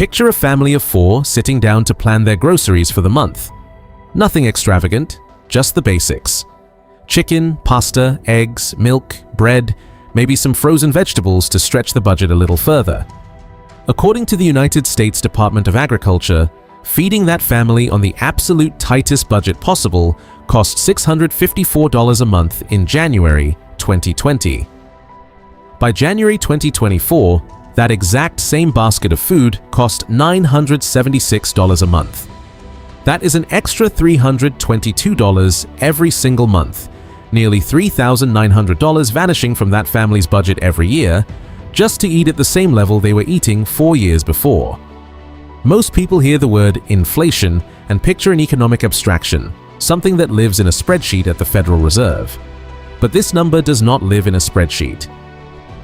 Picture a family of 4 sitting down to plan their groceries for the month. Nothing extravagant, just the basics. Chicken, pasta, eggs, milk, bread, maybe some frozen vegetables to stretch the budget a little further. According to the United States Department of Agriculture, feeding that family on the absolute tightest budget possible cost $654 a month in January 2020. By January 2024, that exact same basket of food cost $976 a month. That is an extra $322 every single month, nearly $3,900 vanishing from that family's budget every year, just to eat at the same level they were eating 4 years before. Most people hear the word inflation and picture an economic abstraction, something that lives in a spreadsheet at the Federal Reserve. But this number does not live in a spreadsheet.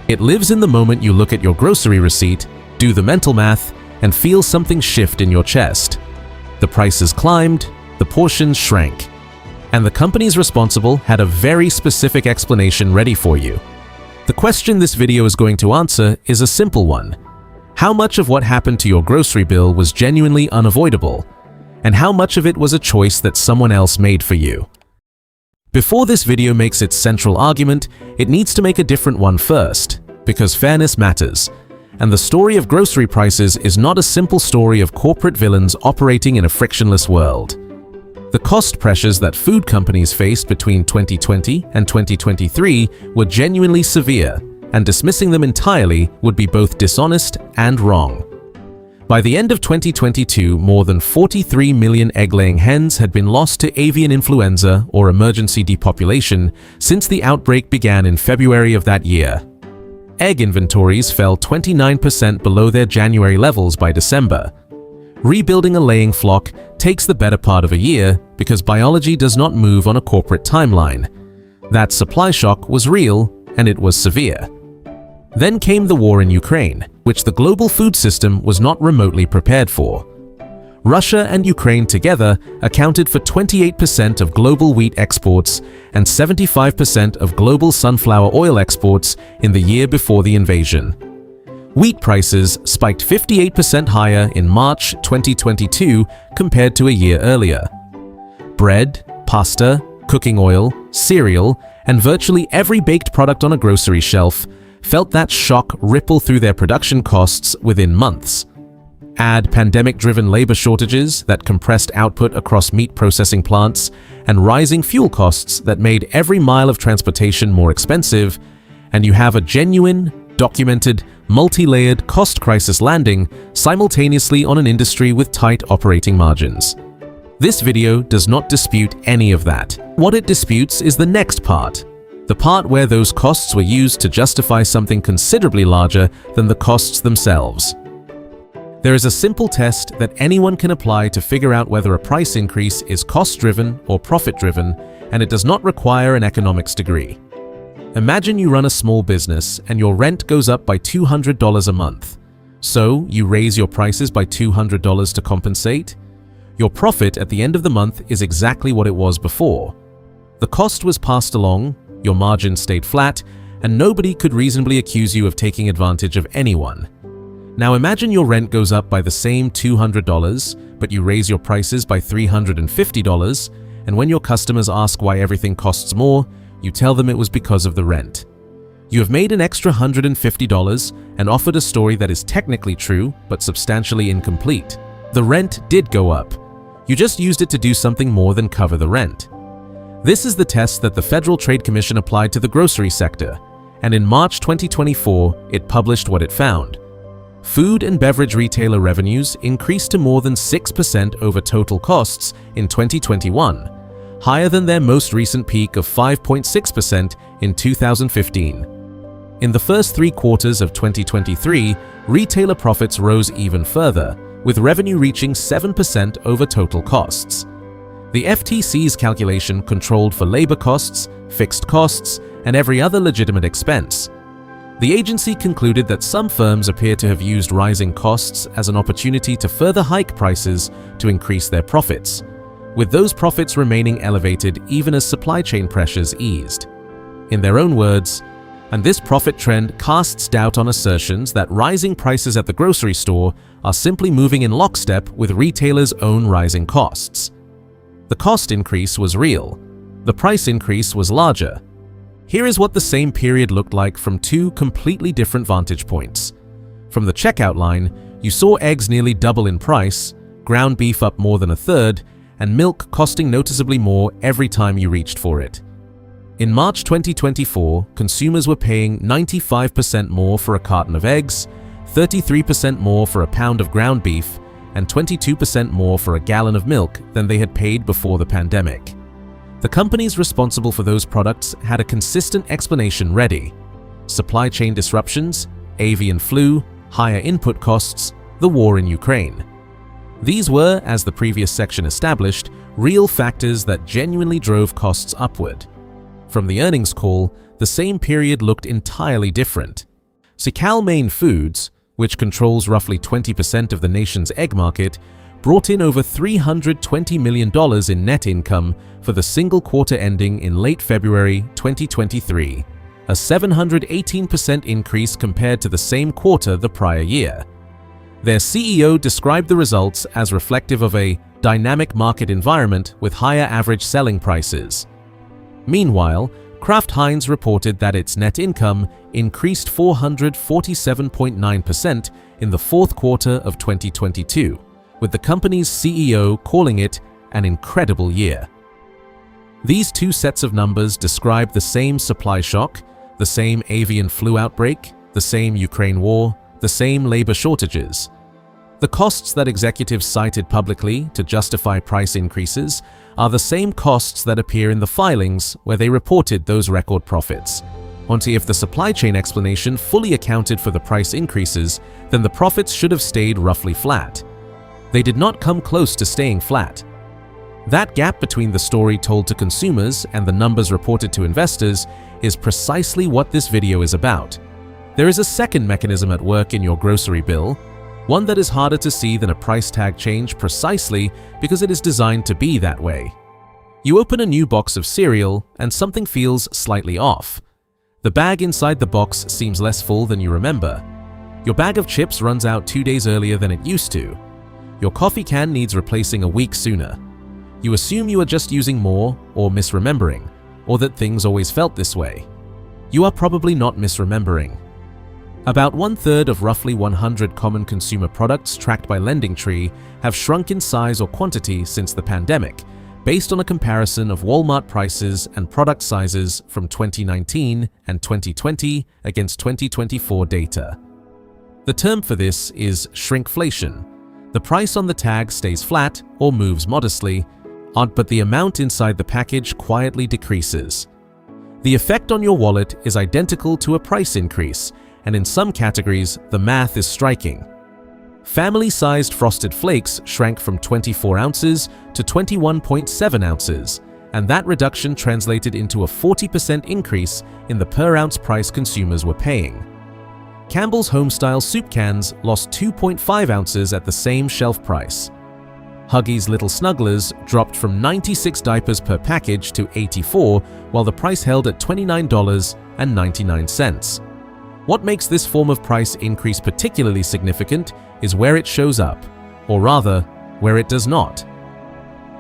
It lives in the moment you look at your grocery receipt, do the mental math, and feel something shift in your chest. The prices climbed, the portions shrank, and the companies responsible had a very specific explanation ready for you. The question this video is going to answer is a simple one. How much of what happened to your grocery bill was genuinely unavoidable, and how much of it was a choice that someone else made for you? Before this video makes its central argument, it needs to make a different one first, because fairness matters, and the story of grocery prices is not a simple story of corporate villains operating in a frictionless world. The cost pressures that food companies faced between 2020 and 2023 were genuinely severe, and dismissing them entirely would be both dishonest and wrong. By the end of 2022, more than 43 million egg-laying hens had been lost to avian influenza or emergency depopulation since the outbreak began in February of that year. Egg inventories fell 29% below their January levels by December. Rebuilding a laying flock takes the better part of a year because biology does not move on a corporate timeline. That supply shock was real, and it was severe. Then came the war in Ukraine, which the global food system was not remotely prepared for. Russia and Ukraine together accounted for 28% of global wheat exports and 75% of global sunflower oil exports in the year before the invasion. Wheat prices spiked 58% higher in March 2022 compared to a year earlier. Bread, pasta, cooking oil, cereal, and virtually every baked product on a grocery shelf felt that shock ripple through their production costs within months. Add pandemic-driven labor shortages that compressed output across meat processing plants and rising fuel costs that made every mile of transportation more expensive, and you have a genuine, documented, multi-layered cost crisis landing simultaneously on an industry with tight operating margins. This video does not dispute any of that. What it disputes is the next part. The part where those costs were used to justify something considerably larger than the costs themselves. There is a simple test that anyone can apply to figure out whether a price increase is cost-driven or profit-driven, and it does not require an economics degree. Imagine you run a small business and your rent goes up by $200 a month. So you raise your prices by $200 to compensate. Your profit at the end of the month is exactly what it was before. The cost was passed along, your margin stayed flat, and nobody could reasonably accuse you of taking advantage of anyone. Now imagine your rent goes up by the same $200, but you raise your prices by $350, and when your customers ask why everything costs more, you tell them it was because of the rent. You have made an extra $150 and offered a story that is technically true, but substantially incomplete. The rent did go up. You just used it to do something more than cover the rent. This is the test that the Federal Trade Commission applied to the grocery sector, and in March 2024, it published what it found. Food and beverage retailer revenues increased to more than 6% over total costs in 2021, higher than their most recent peak of 5.6% in 2015. In the first 3 quarters of 2023, retailer profits rose even further, with revenue reaching 7% over total costs. The FTC's calculation controlled for labor costs, fixed costs, and every other legitimate expense. The agency concluded that some firms appear to have used rising costs as an opportunity to further hike prices to increase their profits, with those profits remaining elevated even as supply chain pressures eased. In their own words, and this profit trend casts doubt on assertions that rising prices at the grocery store are simply moving in lockstep with retailers' own rising costs. The cost increase was real. The price increase was larger. Here is what the same period looked like from two completely different vantage points. From the checkout line, you saw eggs nearly double in price, ground beef up more than a third, and milk costing noticeably more every time you reached for it. In March 2024, consumers were paying 95% more for a carton of eggs, 33% more for a pound of ground beef, and 22% more for a gallon of milk than they had paid before the pandemic. The companies responsible for those products had a consistent explanation ready: supply chain disruptions, avian flu, higher input costs, the war in Ukraine. These were, as the previous section established, real factors that genuinely drove costs upward. From the earnings call, the same period looked entirely different. See, Cal-Maine Foods, which controls roughly 20% of the nation's egg market, brought in over $320 million in net income for the single quarter ending in late February 2023, a 718% increase compared to the same quarter the prior year. Their CEO described the results as reflective of a dynamic market environment with higher average selling prices. Meanwhile, Kraft Heinz reported that its net income increased 447.9% in the fourth quarter of 2022, with the company's CEO calling it an incredible year. These two sets of numbers describe the same supply shock, the same avian flu outbreak, the same Ukraine war, the same labor shortages. The costs that executives cited publicly to justify price increases are the same costs that appear in the filings where they reported those record profits. Only if the supply chain explanation fully accounted for the price increases, then the profits should have stayed roughly flat. They did not come close to staying flat. That gap between the story told to consumers and the numbers reported to investors is precisely what this video is about. There is a second mechanism at work in your grocery bill, one that is harder to see than a price tag change precisely because it is designed to be that way. You open a new box of cereal and something feels slightly off. The bag inside the box seems less full than you remember. Your bag of chips runs out 2 days earlier than it used to. Your coffee can needs replacing a week sooner. You assume you are just using more or misremembering, or that things always felt this way. You are probably not misremembering. About 1/3 of roughly 100 common consumer products tracked by LendingTree have shrunk in size or quantity since the pandemic, based on a comparison of Walmart prices and product sizes from 2019 and 2020 against 2024 data. The term for this is shrinkflation. The price on the tag stays flat or moves modestly, but the amount inside the package quietly decreases. The effect on your wallet is identical to a price increase, and in some categories, the math is striking. Family-sized Frosted Flakes shrank from 24 ounces to 21.7 ounces, and that reduction translated into a 40% increase in the per-ounce price consumers were paying. Campbell's Homestyle soup cans lost 2.5 ounces at the same shelf price. Huggies Little Snugglers dropped from 96 diapers per package to 84, while the price held at $29.99. What makes this form of price increase particularly significant is where it shows up, or rather, where it does not.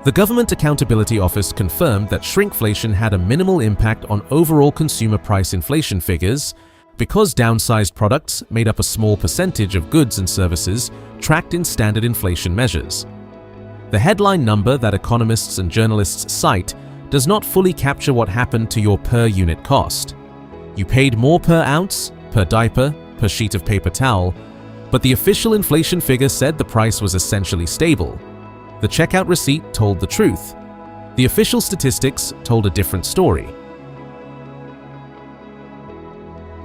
The Government Accountability Office confirmed that shrinkflation had a minimal impact on overall consumer price inflation figures because downsized products made up a small percentage of goods and services tracked in standard inflation measures. The headline number that economists and journalists cite does not fully capture what happened to your per-unit cost. You paid more per ounce, per diaper, per sheet of paper towel, but the official inflation figure said the price was essentially stable. The checkout receipt told the truth. The official statistics told a different story.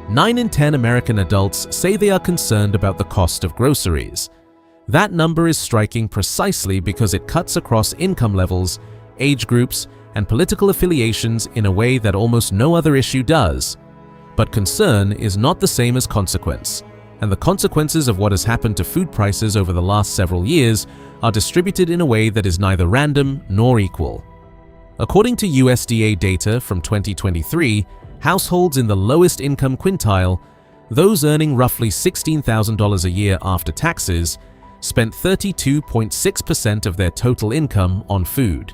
9 in 10 American adults say they are concerned about the cost of groceries. That number is striking precisely because it cuts across income levels, age groups, and political affiliations in a way that almost no other issue does. But concern is not the same as consequence, and the consequences of what has happened to food prices over the last several years are distributed in a way that is neither random nor equal. According to USDA data from 2023, households in the lowest income quintile, those earning roughly $16,000 a year after taxes, spent 32.6% of their total income on food.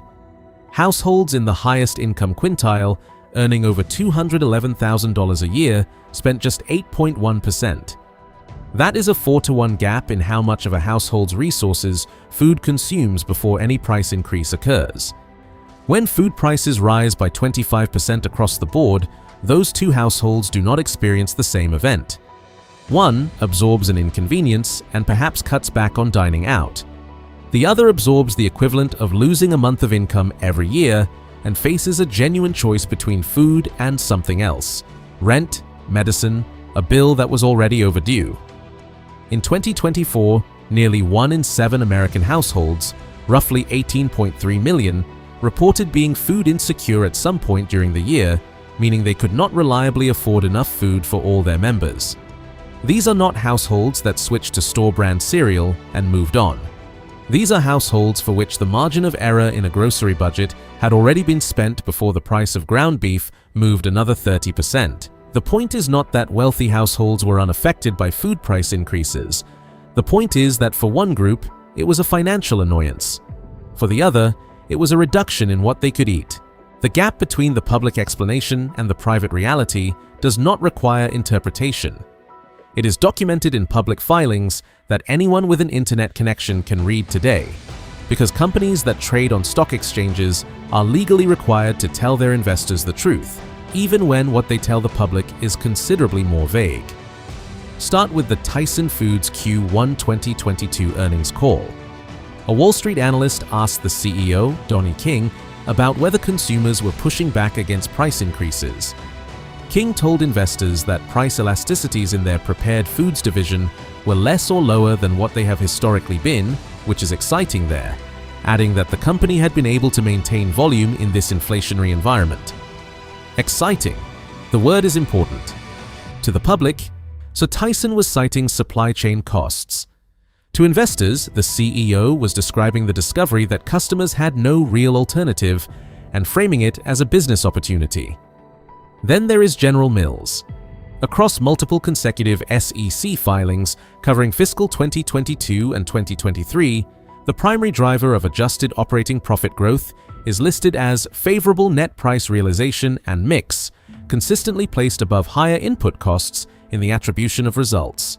Households in the highest income quintile, earning over $211,000 a year, spent just 8.1%. That is a 4-to-1 gap in how much of a household's resources food consumes before any price increase occurs. When food prices rise by 25% across the board, those two households do not experience the same event. One absorbs an inconvenience and perhaps cuts back on dining out. The other absorbs the equivalent of losing a month of income every year and faces a genuine choice between food and something else: rent, medicine, a bill that was already overdue. In 2024, nearly 1 in 7 American households, roughly 18.3 million, reported being food insecure at some point during the year, meaning they could not reliably afford enough food for all their members. These are not households that switched to store-brand cereal and moved on. These are households for which the margin of error in a grocery budget had already been spent before the price of ground beef moved another 30%. The point is not that wealthy households were unaffected by food price increases. The point is that for one group, it was a financial annoyance. For the other, it was a reduction in what they could eat. The gap between the public explanation and the private reality does not require interpretation. It is documented in public filings that anyone with an internet connection can read today, because companies that trade on stock exchanges are legally required to tell their investors the truth, even when what they tell the public is considerably more vague. Start with the Tyson Foods Q1 2022 earnings call. A Wall Street analyst asked the CEO, Donnie King, about whether consumers were pushing back against price increases. King told investors that price elasticities in their prepared foods division were less or lower than what they have historically been, which is exciting there, adding that the company had been able to maintain volume in this inflationary environment. Exciting. The word is important. To the public, so Tyson was citing supply chain costs. To investors, the CEO was describing the discovery that customers had no real alternative and framing it as a business opportunity. Then there is General Mills. Across multiple consecutive SEC filings covering fiscal 2022 and 2023, the primary driver of adjusted operating profit growth is listed as favorable net price realization and mix, consistently placed above higher input costs in the attribution of results.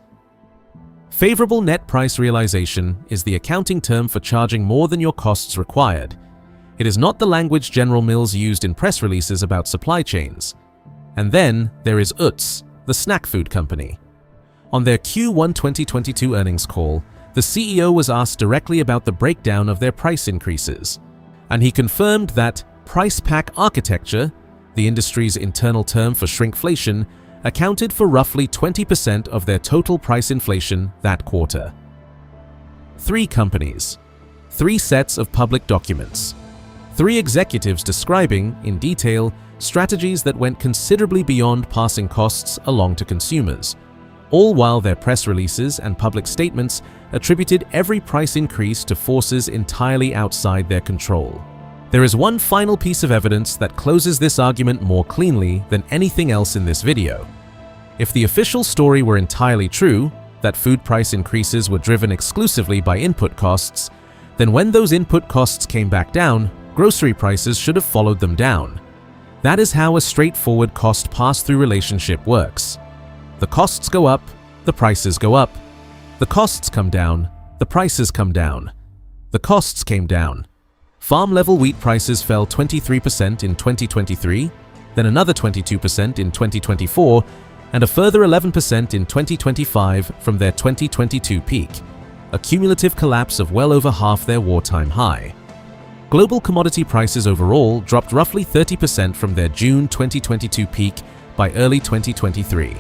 Favorable net price realization is the accounting term for charging more than your costs required. It is not the language General Mills used in press releases about supply chains. And then there is Utz, the snack food company. On their Q1 2022 earnings call, the CEO was asked directly about the breakdown of their price increases, and he confirmed that price pack architecture, the industry's internal term for shrinkflation, accounted for roughly 20% of their total price inflation that quarter. 3 companies, 3 sets of public documents, 3 executives describing, in detail, strategies that went considerably beyond passing costs along to consumers, all while their press releases and public statements attributed every price increase to forces entirely outside their control. There is one final piece of evidence that closes this argument more cleanly than anything else in this video. If the official story were entirely true, that food price increases were driven exclusively by input costs, then when those input costs came back down, grocery prices should have followed them down. That is how a straightforward cost pass-through relationship works. The costs go up, the prices go up. The costs come down, the prices come down. The costs came down. Farm-level wheat prices fell 23% in 2023, then another 22% in 2024, and a further 11% in 2025 from their 2022 peak, a cumulative collapse of well over half their wartime high. Global commodity prices overall dropped roughly 30% from their June 2022 peak by early 2023.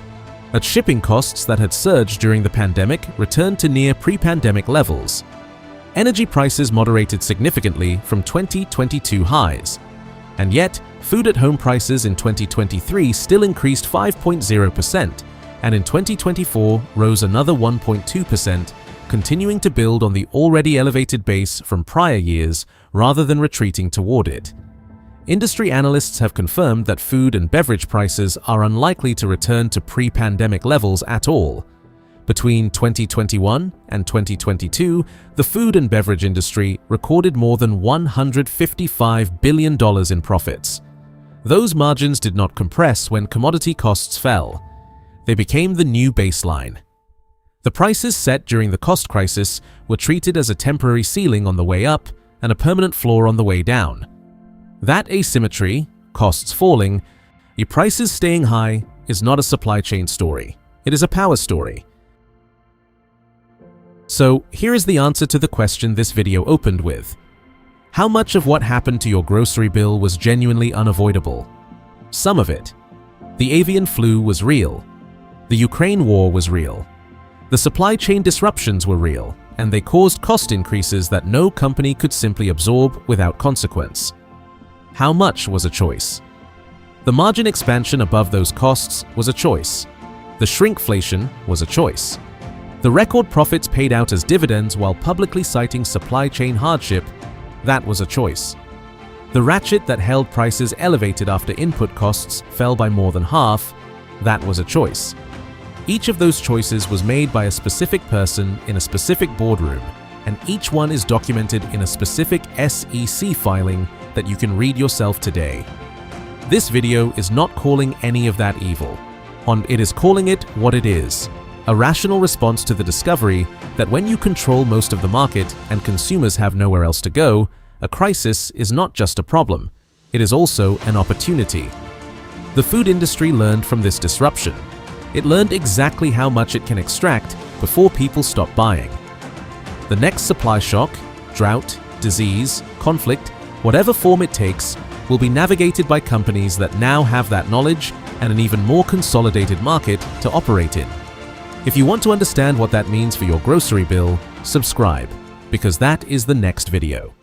But shipping costs that had surged during the pandemic returned to near pre-pandemic levels. Energy prices moderated significantly from 2022 highs. And yet, food-at-home prices in 2023 still increased 5.0%, and in 2024 rose another 1.2%, continuing to build on the already elevated base from prior years rather than retreating toward it. Industry analysts have confirmed that food and beverage prices are unlikely to return to pre-pandemic levels at all. Between 2021 and 2022, the food and beverage industry recorded more than $155 billion in profits. Those margins did not compress when commodity costs fell. They became the new baseline. The prices set during the cost crisis were treated as a temporary ceiling on the way up and a permanent floor on the way down. That asymmetry, costs falling, your prices staying high, is not a supply chain story. It is a power story. So here is the answer to the question this video opened with. How much of what happened to your grocery bill was genuinely unavoidable? Some of it. The avian flu was real. The Ukraine war was real. The supply chain disruptions were real, and they caused cost increases that no company could simply absorb without consequence. How much was a choice? The margin expansion above those costs was a choice. The shrinkflation was a choice. The record profits paid out as dividends while publicly citing supply chain hardship, that was a choice. The ratchet that held prices elevated after input costs fell by more than half, that was a choice. Each of those choices was made by a specific person in a specific boardroom, and each one is documented in a specific SEC filing that you can read yourself today. This video is not calling any of that evil, and it is calling it what it is. A rational response to the discovery that when you control most of the market and consumers have nowhere else to go, a crisis is not just a problem, it is also an opportunity. The food industry learned from this disruption. It learned exactly how much it can extract before people stop buying. The next supply shock, drought, disease, conflict, whatever form it takes, will be navigated by companies that now have that knowledge and an even more consolidated market to operate in. If you want to understand what that means for your grocery bill, subscribe, because that is the next video.